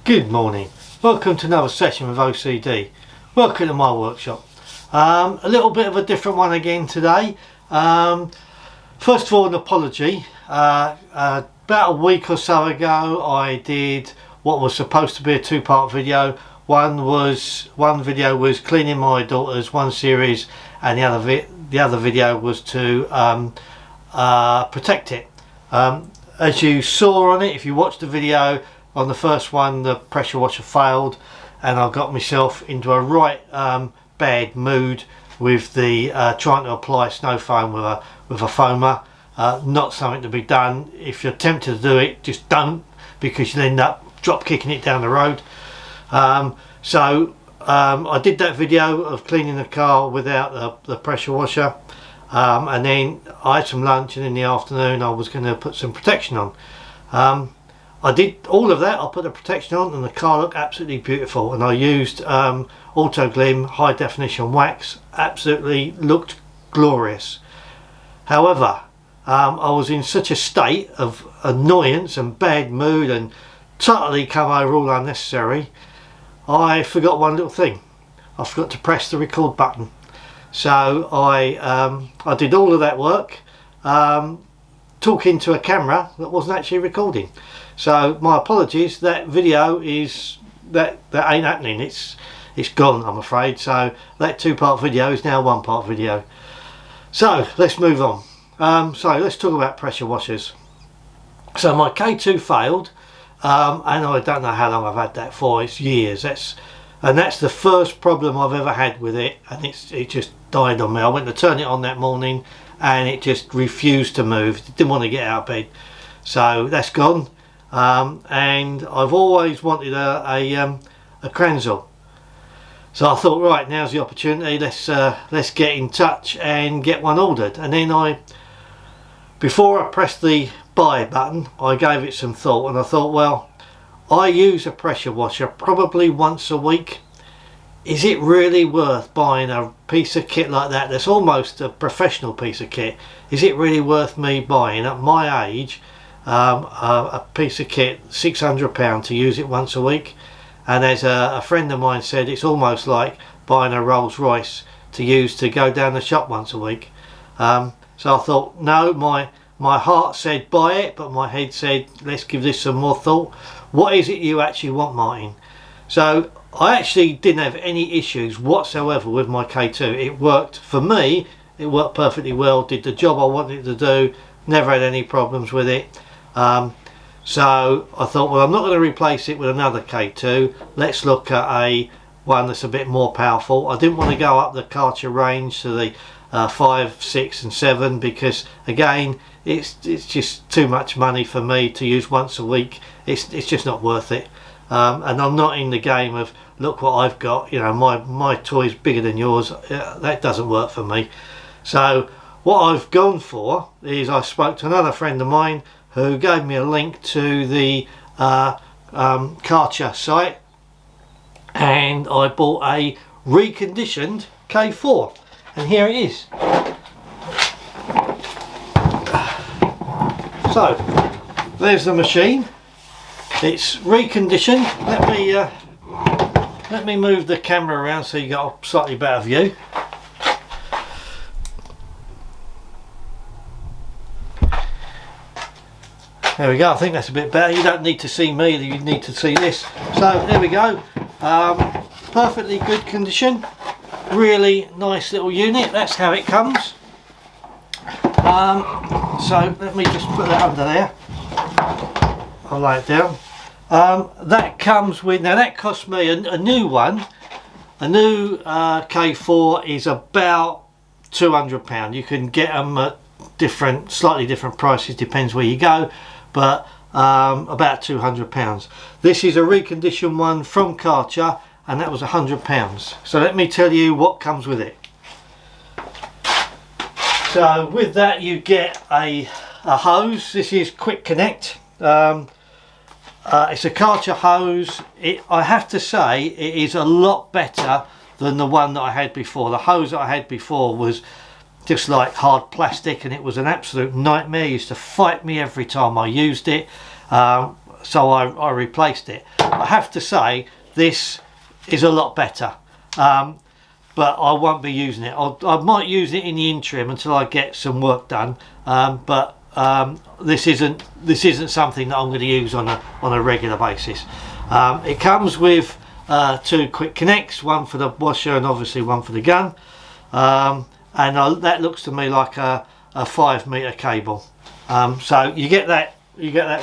Good morning, welcome to another session with OCD. Welcome to my workshop. A little bit of a different one again today. First of all, an apology. About a week or so ago I did what was supposed to be a two-part video. One video was cleaning my daughter's one series, and the other video was to protect it. As you saw on it, if you watched the video, on the first one the pressure washer failed and I got myself into a right bad mood with the trying to apply snow foam with a foamer. Not something to be done. If you're tempted to do it, just don't, because you'll end up drop kicking it down the road. So I did that video of cleaning the car without the pressure washer, and then I had some lunch, and in the afternoon I was going to put some protection on. I did all of that. I put the protection on and the car looked absolutely beautiful, and I used Auto Glim high definition wax. Absolutely looked glorious. However, I was in such a state of annoyance and bad mood and totally come over all unnecessary, I forgot one little thing. I forgot to press the record button. So I did all of that work talking to a camera that wasn't actually recording. So my apologies, that video is that ain't happening. It's gone, I'm afraid. So that two-part video is now one-part video. So let's move on. So let's talk about pressure washers. So my K2 failed, and I don't know how long I've had that for. It's years. That's the first problem I've ever had with it, and it just died on me. I went to turn it on that morning and it just refused to move. It didn't want to get out of bed. So that's gone. And I've always wanted a Kranzel. So I thought, right, now's the opportunity. Let's get in touch and get one ordered. And then before I pressed the buy button, I gave it some thought, and I thought, well, I use a pressure washer probably once a week. Is it really worth buying a piece of kit like that? That's almost a professional piece of kit. Is it really worth me buying, at my age, a piece of kit, £600 to use it once a week? And as a friend of mine said, it's almost like buying a Rolls Royce to use to go down the shop once a week. So I thought, no, my heart said buy it, but my head said let's give this some more thought. What is it you actually want, Martin? So I actually didn't have any issues whatsoever with my K2. It worked for me. It worked perfectly well, did the job I wanted it to do, never had any problems with it. So I thought, well, I'm not going to replace it with another K2. Let's look at one that's a bit more powerful. I didn't want to go up the Karcher range to the 5, 6 and 7, because again it's just too much money for me to use once a week. It's just not worth it. And I'm not in the game of look what I've got, you know, my toy's bigger than yours. That doesn't work for me. So what I've gone for is I spoke to another friend of mine who gave me a link to the Karcher site, and I bought a reconditioned K4, and here it is. So there's the machine. It's reconditioned. Let me move the camera around so you got a slightly better view. There we go. I think that's a bit better. You don't need to see me, you need to see this. So there we go. Perfectly good condition. Really nice little unit. That's how it comes. So let me just put that under there. I'll lay it down. That comes with, now that cost me a new one. A new K4 is about £200. You can get them at slightly different prices, depends where you go, but about £200. This is a reconditioned one from Karcher, and that was £100. So let me tell you what comes with it. So with that you get a hose. This is quick connect. It's a Karcher hose. I have to say it is a lot better than the one that I had before. The hose that I had before was just like hard plastic, and it was an absolute nightmare. It used to fight me every time I used it. so I replaced it. I have to say this is a lot better, but I won't be using it. I might use it in the interim until I get some work done, but this isn't something that I'm going to use on a regular basis. It comes with 2 quick connects, one for the washer and obviously one for the gun, and that looks to me like a 5 meter cable. So you get that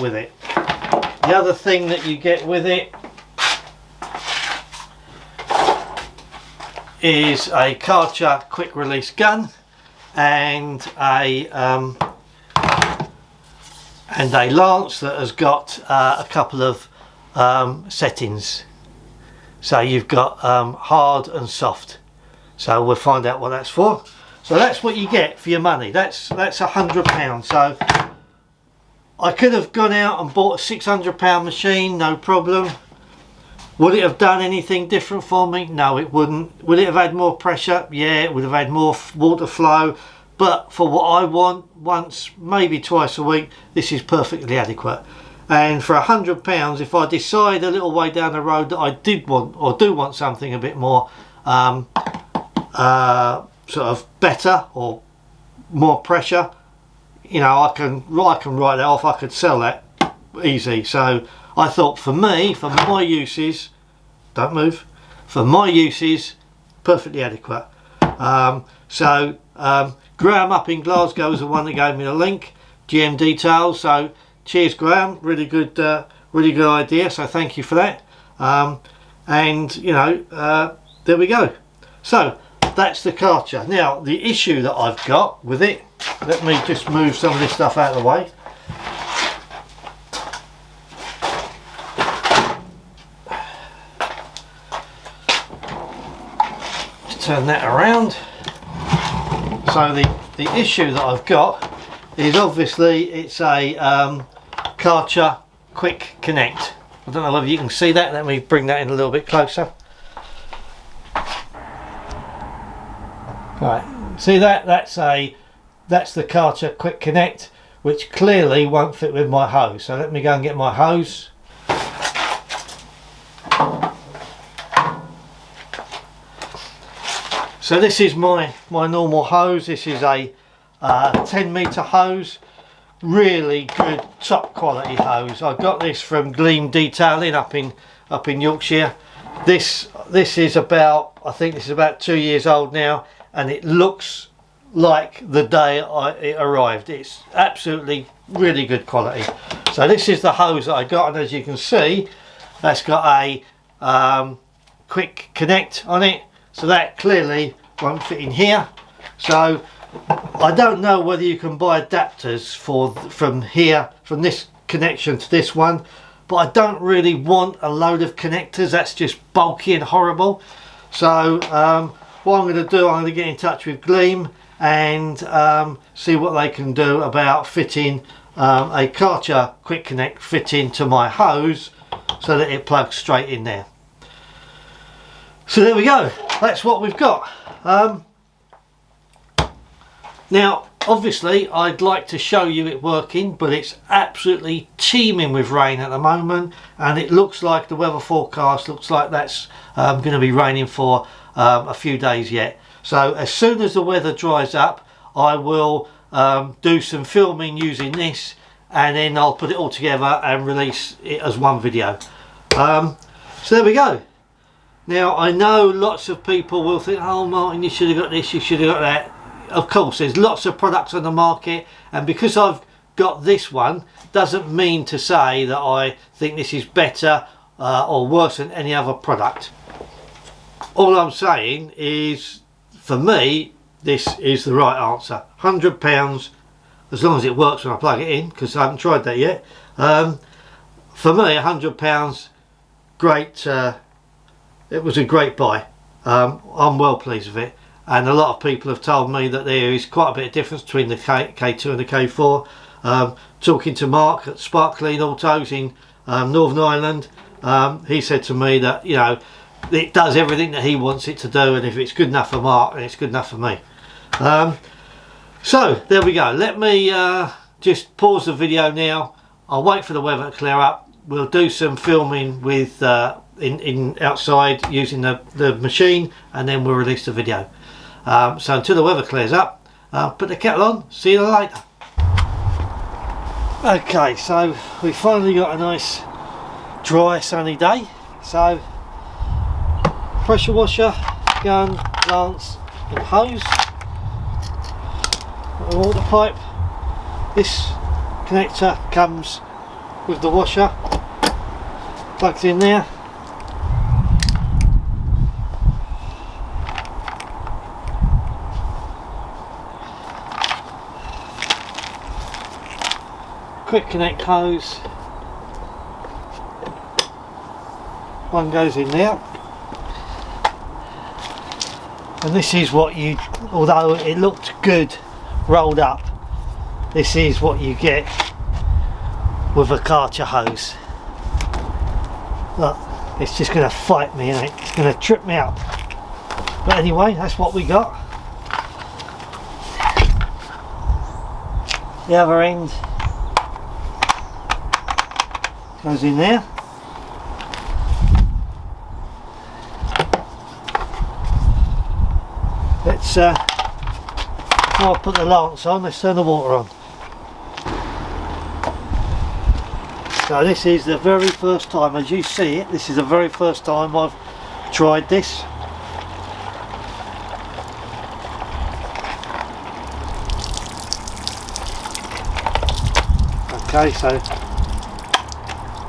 with it. The other thing that you get with it is a Karcher quick release gun and a lance that has got a couple of settings. So you've got hard and soft. So we'll find out what that's for. So that's what you get for your money. That's £100. So I could have gone out and bought a £600 machine, no problem. Would it have done anything different for me? No, it wouldn't. Would it have had more pressure? Yeah, it would have had more water flow. But for what I want, once, maybe twice a week, this is perfectly adequate. And for £100, if I decide a little way down the road that I did want or do want something a bit more sort of better or more pressure, you know, I can write that off. I could sell that easy. So I thought, for me, for my uses, don't move, for my uses, perfectly adequate. Graham up in Glasgow is the one that gave me the link, GM Details. So cheers, Graham, really good idea, so thank you for that. And you know, there we go. So that's the Karcher. Now the issue that I've got with it, let me just move some of this stuff out of the way. Just turn that around. So the issue that I've got is, obviously, it's a Karcher Quick Connect. I don't know whether you can see that. Let me bring that in a little bit closer. Right, see that? That's the Karcher Quick Connect, which clearly won't fit with my hose. So let me go and get my hose. So this is my normal hose. This is a 10 meter hose, really good top quality hose. I got this from Gleam Detailing up in Yorkshire. This is about, I think this is about 2 years old now, and it looks like the day it arrived. It's absolutely really good quality. So this is the hose that I got, and as you can see, that's got a quick connect on it. So that clearly won't fit in here. So I don't know whether you can buy adapters from this connection to this one, but I don't really want a load of connectors. That's just bulky and horrible. So what I'm going to do, I'm going to get in touch with Gleam and see what they can do about fitting a Karcher Quick Connect fit into my hose so that it plugs straight in there. So there we go, that's what we've got. Now obviously I'd like to show you it working, but it's absolutely teeming with rain at the moment, and it looks like the weather forecast looks like that's going to be raining for a few days yet. So as soon as the weather dries up, I will do some filming using this, and then I'll put it all together and release it as one video. So there we go. Now I know lots of people will think, oh Martin, you should have got this, you should have got that. Of course, there's lots of products on the market, and because I've got this one doesn't mean to say that I think this is better or worse than any other product. All I'm saying is, for me, this is the right answer. £100, as long as it works when I plug it in, because I haven't tried that yet. For me, £100, great. It was a great buy. I'm well pleased with it, and a lot of people have told me that there is quite a bit of difference between the K2 and the K4. Talking to Mark at Sparkling Autos in Northern Ireland, he said to me that, you know, it does everything that he wants it to do, and if it's good enough for Mark, then it's good enough for me. So there we go. Let me just pause the video now. I'll wait for the weather to clear up, we'll do some filming with in outside using the machine, and then we'll release the video. So until the weather clears up, put the kettle on, see you later. Okay, so we finally got a nice dry sunny day. So pressure washer, gun, lance and hose, a water pipe. This connector comes with the washer, plugs in there. Quick connect hose, one goes in there, and this is what you, although it looked good rolled up, this is what you get with a Karcher hose. Look, it's just going to fight me, and it's going to trip me up. But anyway, that's what we got. The other end goes in there. Let's before I put the lance on, let's turn the water on. So this is the very first time, as you see it, this is the very first time I've tried this. Okay, so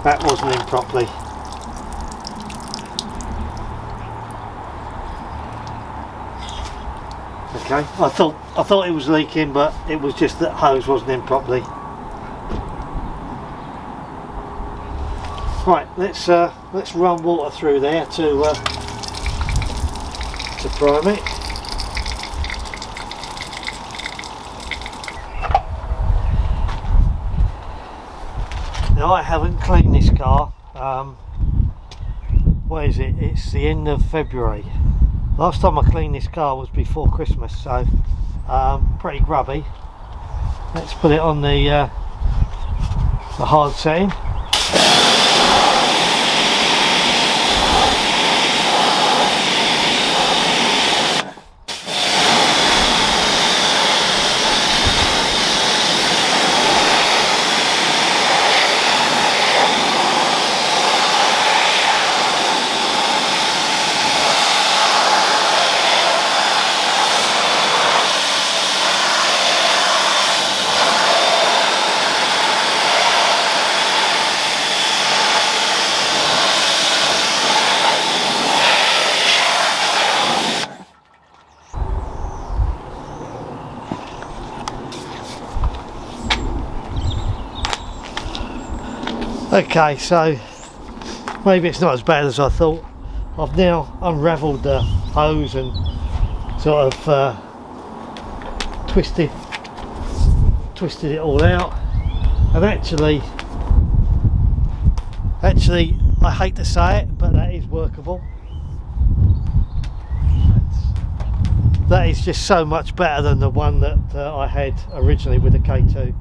that wasn't in properly. Okay, I thought it was leaking, but it was just that hose wasn't in properly. Right, let's run water through there to prime it. Now I haven't cleaned this car. What is it? It's the end of February. Last time I cleaned this car was before Christmas, so pretty grubby. Let's put it on the hard setting. Okay, so maybe it's not as bad as I thought. I've now unravelled the hose and sort of twisted it all out, and actually I hate to say it, but that is workable. That is just so much better than the one that I had originally with the K2.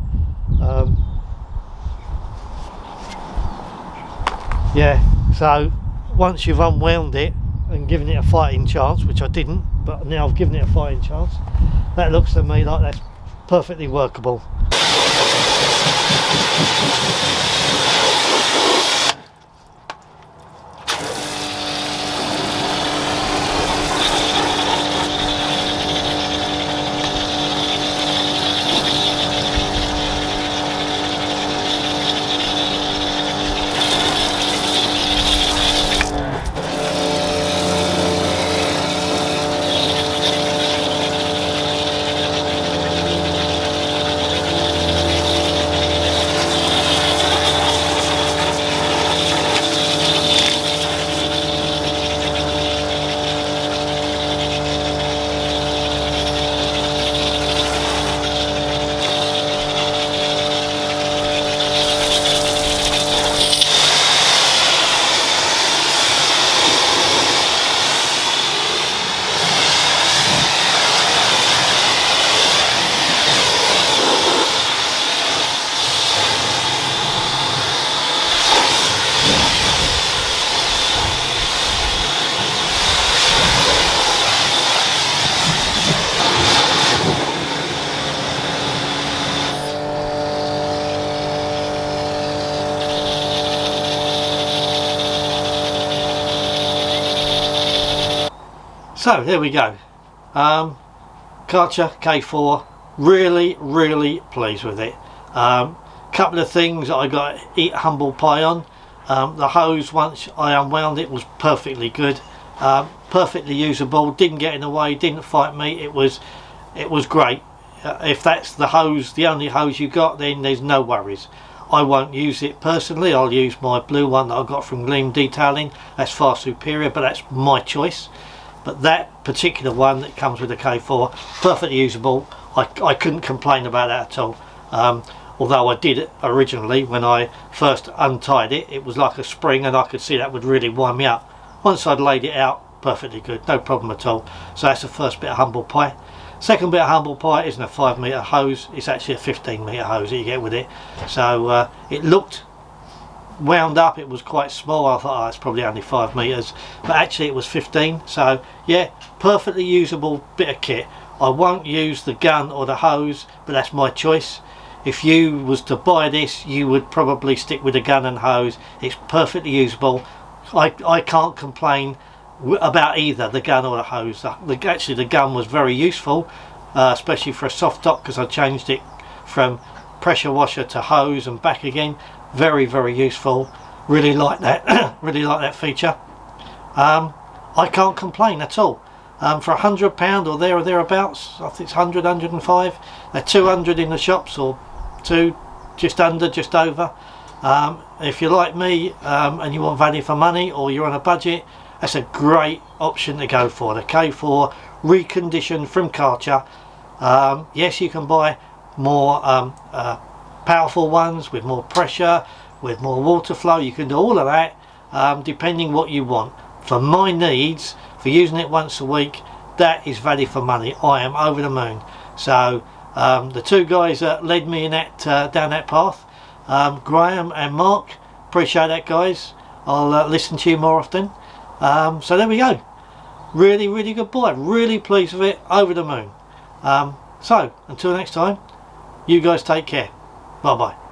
Yeah, so once you've unwound it and given it a fighting chance, which I didn't, but now I've given it a fighting chance, that looks to me like that's perfectly workable. So there we go. Karcher K4, really pleased with it. Couple of things I got to eat humble pie on. The hose, once I unwound it, was perfectly good, perfectly usable, didn't get in the way, didn't fight me. It was great. If that's the hose, the only hose you got, then there's no worries. I won't use it personally. I'll use my blue one that I got from Gleam Detailing. That's far superior, but that's my choice. But that particular one that comes with the K4, perfectly usable. I couldn't complain about that at all. Although I did it originally when I first untied it, it was like a spring, and I could see that would really wind me up. Once I'd laid it out, perfectly good, no problem at all. So that's the first bit of humble pie. Second bit of humble pie isn't a 5 metre hose, it's actually a 15 metre hose that you get with it. So it looked wound up, it was quite small. I thought, oh, it's probably only 5 metres, but actually it was 15. So yeah, perfectly usable bit of kit. I won't use the gun or the hose, but that's my choice. If you was to buy this, you would probably stick with the gun and hose. It's perfectly usable. I can't complain about either the gun or the hose. Actually the gun was very useful, especially for a soft top, because I changed it from pressure washer to hose and back again. Very useful. Really like that. Really like that feature. I can't complain at all. For £100 or there or thereabouts, I think it's 100, 105. They're 200 in the shops, or just under, just over. If you're like me and you want value for money, or you're on a budget, that's a great option to go for. The K4 reconditioned from Karcher. Yes, you can buy more powerful ones with more pressure, with more water flow. You can do all of that depending what you want. For my needs, for using it once a week, that is value for money. I am over the moon. So the two guys that led me in that down that path, Graham and Mark, appreciate that, guys. I'll listen to you more often. So there we go. Really good boy. Really pleased with it. Over the moon. So until next time, you guys take care. Bye bye.